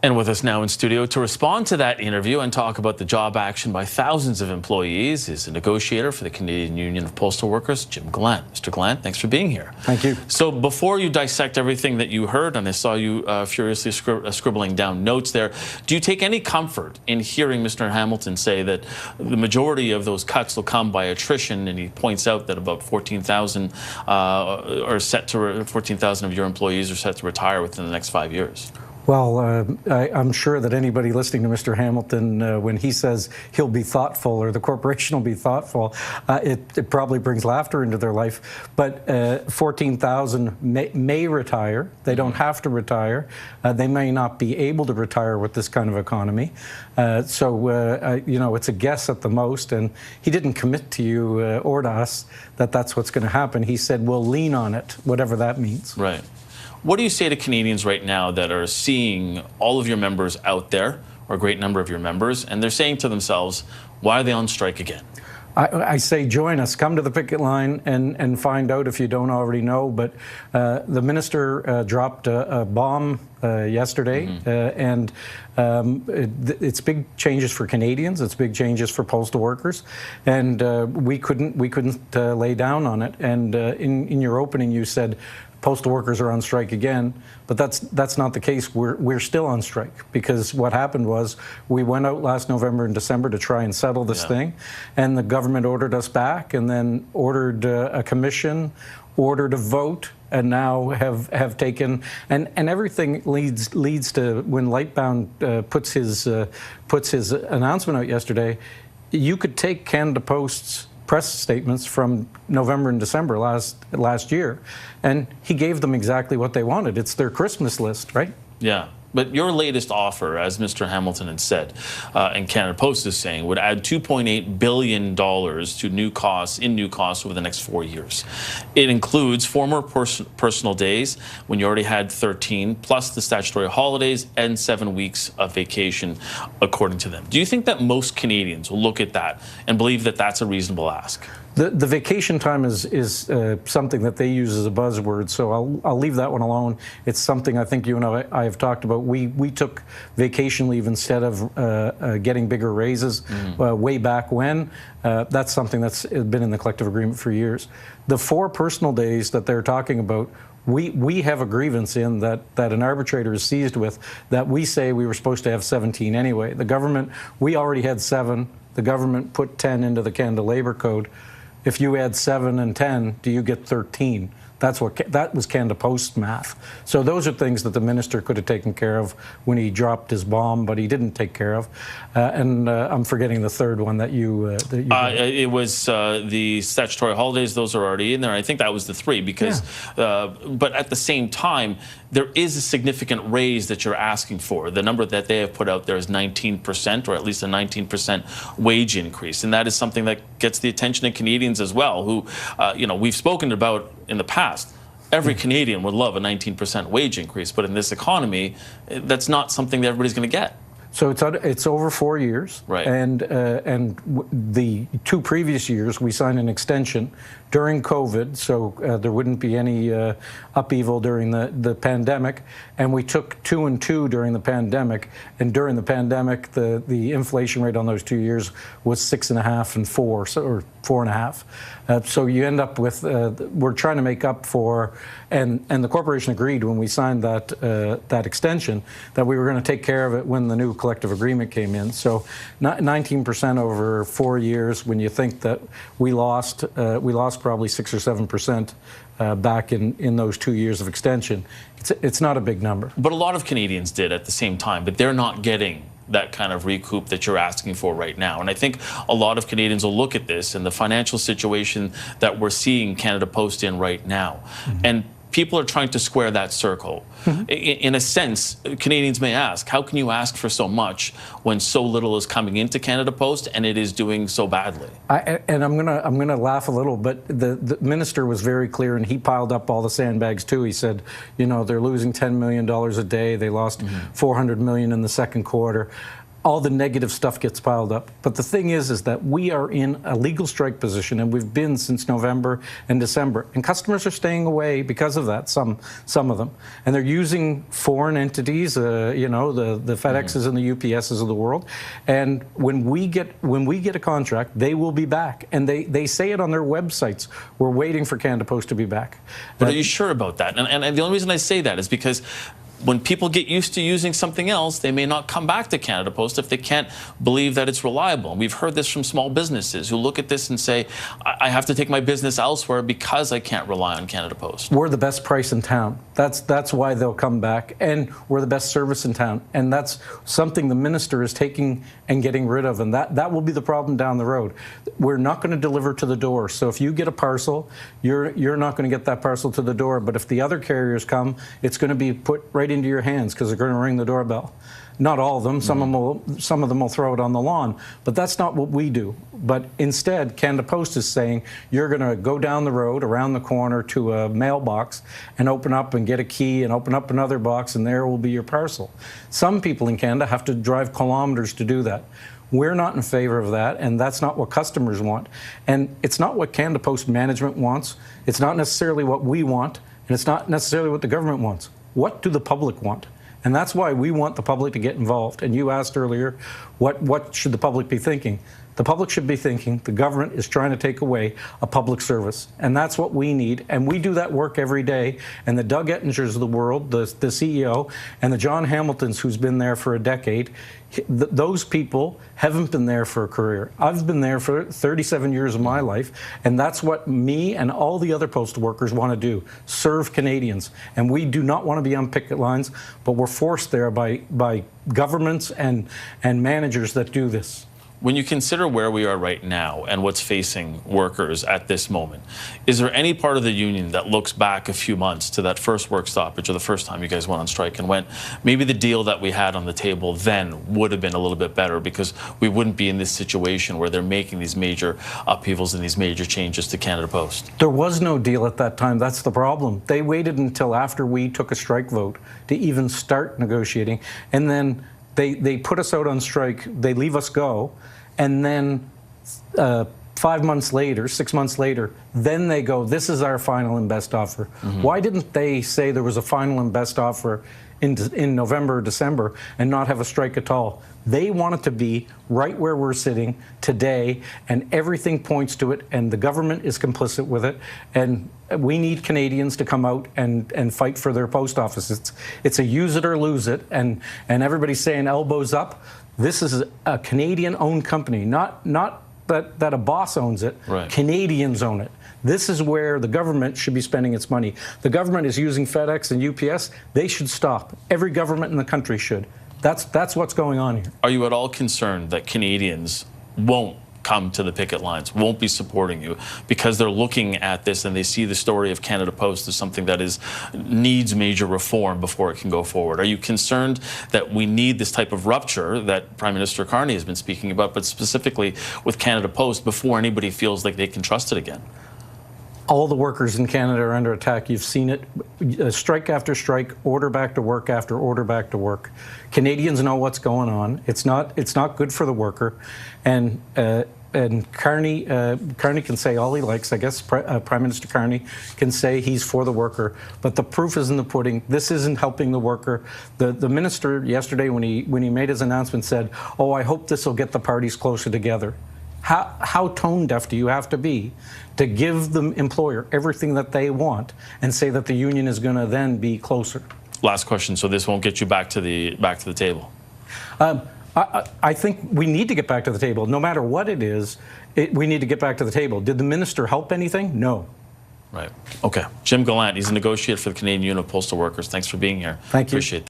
And with us now in studio to respond to that interview and talk about the job action by thousands of employees is a negotiator for the Canadian Union of Postal Workers, Jim Glenn. Mr. Glenn, thanks for being here. Thank you. So before you dissect everything that you heard, and I saw you furiously scribbling down notes there, do you take any comfort in hearing Mr. Hamilton say that the majority of those cuts will come by attrition, and he points out that about 14,000 14,000 of your employees are set to retire within the next 5 years? Well, I'm sure that anybody listening to Mr. Hamilton, when he says he'll be thoughtful or the corporation will be thoughtful, it probably brings laughter into their life. But 14,000 may retire. They don't have to retire. They may not be able to retire with this kind of economy. You know, it's a guess at the most. And he didn't commit to you or to us that that's what's going to happen. He said, we'll lean on it, whatever that means. Right. What do you say to Canadians right now that are seeing all of your members out there, or a great number of your members, and they're saying to themselves, why are they on strike again? I say join us, come to the picket line and find out if you don't already know. But the minister dropped a bomb yesterday, and it's big changes for Canadians. It's big changes for postal workers, and we couldn't lay down on it. And in your opening, you said postal workers are on strike again, but that's not the case. We're still on strike, because what happened was we went out last November and December to try and settle this thing, and the government ordered us back, and then ordered a commission, ordered a vote, and now have taken, and everything leads to when Lightbound puts his announcement out yesterday. You could take Canada Post's press statements from November and December last year, and he gave them exactly what they wanted. It's their Christmas list, right? Yeah. But your latest offer, as Mr. Hamilton had said, and Canada Post is saying, would add $2.8 billion to new costs over the next 4 years. It includes 4 more personal days when you already had 13, plus the statutory holidays and 7 weeks of vacation, according to them. Do you think that most Canadians will look at that and believe that that's a reasonable ask? The vacation time is something that they use as a buzzword, so I'll leave that one alone. It's something I think you and I have talked about. We took vacation leave instead of getting bigger raises way back when. That's something that's been in the collective agreement for years. The 4 personal days that they're talking about, we have a grievance in that an arbitrator is seized with, that we say we were supposed to have 17 anyway. The government, we already had 7. The government put 10 into the Canada Labour Code. If you add 7 and 10, do you get 13? That was Canada Post math. So those are things that the minister could have taken care of when he dropped his bomb, but he didn't take care of. And I'm forgetting the third one that you. It was the statutory holidays; those are already in there. I think that was the 3 because, but at the same time, there is a significant raise that you're asking for. The number that they have put out there is 19%, or at least a 19% wage increase, and that is something that gets the attention of Canadians as well, who, you know, we've spoken about in the past. Every Canadian would love a 19% wage increase, but in this economy, that's not something that everybody's going to get. So it's over 4 years, right? And the 2 previous years we signed an extension during COVID, so there wouldn't be any upheaval during the pandemic. And we took 2 and 2 during the pandemic. And during the pandemic, the inflation rate on those 2 years was 6.5 and 4, or 4.5. So you end up with we're trying to make up for, and the corporation agreed when we signed that extension that we were going to take care of it when the new collective agreement came in. So 19% over 4 years. When you think that we lost probably 6 or 7% back in those 2 years of extension, it's not a big number. But a lot of Canadians did at the same time, but they're not getting that kind of recoup that you're asking for right now. And I think a lot of Canadians will look at this and the financial situation that we're seeing Canada Post in right now. And people are trying to square that circle. In a sense, Canadians may ask, how can you ask for so much when so little is coming into Canada Post and it is doing so badly? And I'm gonna laugh a little, but the minister was very clear, and he piled up all the sandbags too. He said, you know, they're losing $10 million a day. They lost $400 million in the second quarter. all the negative stuff gets piled up. But the thing is that we are in a legal strike position, and we've been since November and December. And customers are staying away because of that, some of them. And they're using foreign entities, you know, the FedExes and the UPSs of the world. And when we get a contract, they will be back. And they say it on their websites. We're waiting for Canada Post to be back. But are you sure about that? And the only reason I say that is because when people get used to using something else, they may not come back to Canada Post if they can't believe that it's reliable. We've heard this from small businesses who look at this and say, I have to take my business elsewhere because I can't rely on Canada Post. We're the best price in town. That's why they'll come back. And we're the best service in town. And that's something the minister is taking and getting rid of. And that will be the problem down the road. We're not going to deliver to the door. So if you get a parcel, you're not going to get that parcel to the door. But if the other carriers come, it's going to be put right into your hands because they're going to ring the doorbell. Not all of them. Some of them will throw it on the lawn. But that's not what we do. But instead, Canada Post is saying you're going to go down the road, around the corner to a mailbox and open up and get a key and open up another box, and there will be your parcel. Some people in Canada have to drive kilometers to do that. We're not in favor of that, and that's not what customers want. And it's not what Canada Post management wants. It's not necessarily what we want, and it's not necessarily what the government wants. What do the public want? And that's why we want the public to get involved. And you asked earlier, what should the public be thinking? The public should be thinking the government is trying to take away a public service. And that's what we need. And we do that work every day. And the Doug Ettingers of the world, the CEO, and the John Hamiltons, who's been there for a decade, those people haven't been there for a career. I've been there for 37 years of my life, and that's what me and all the other postal workers want to do, serve Canadians. And we do not want to be on picket lines, but we're forced there by governments and managers that do this. When you consider where we are right now and what's facing workers at this moment, is there any part of the union that looks back a few months to that first work stoppage or the first time you guys went on strike and went, maybe the deal that we had on the table then would have been a little bit better because we wouldn't be in this situation where they're making these major upheavals and these major changes to Canada Post? There was no deal at that time. That's the problem. They waited until after we took a strike vote to even start negotiating, and then they put us out on strike, they leave us go, and then 5 months later, 6 months later, then they go, this is our final and best offer. Why didn't they say there was a final and best offer in November or December and not have a strike at all? They want it to be right where we're sitting today, and everything points to it, and the government is complicit with it, and we need Canadians to come out and fight for their post office. It's a use it or lose it, and everybody's saying elbows up. This is a Canadian-owned company, not that a boss owns it. Right. Canadians own it. This is where the government should be spending its money. The government is using FedEx and UPS. They should stop. Every government in the country should. That's what's going on here. Are you at all concerned that Canadians won't come to the picket lines, won't be supporting you because they're looking at this and they see the story of Canada Post as something that needs major reform before it can go forward? Are you concerned that we need this type of rupture that Prime Minister Carney has been speaking about, but specifically with Canada Post, before anybody feels like they can trust it again? All the workers in Canada are under attack. You've seen it, strike after strike, order back to work after order back to work. Canadians know what's going on. It's not good for the worker, and Carney can say all he likes. I guess Prime Minister Carney can say he's for the worker, but the proof is in the pudding. This isn't helping the worker. The minister yesterday, when he made his announcement, said, "Oh, I hope this will get the parties closer together." How tone deaf do you have to be to give the employer everything that they want and say that the union is going to then be closer? Last question. So this won't get you back to the table. I think we need to get back to the table. No matter what it is, we need to get back to the table. Did the minister help anything? No. Right. Okay. Jim Gallant, he's a negotiator for the Canadian Union of Postal Workers. Thanks for being here. Thank you. Appreciate that.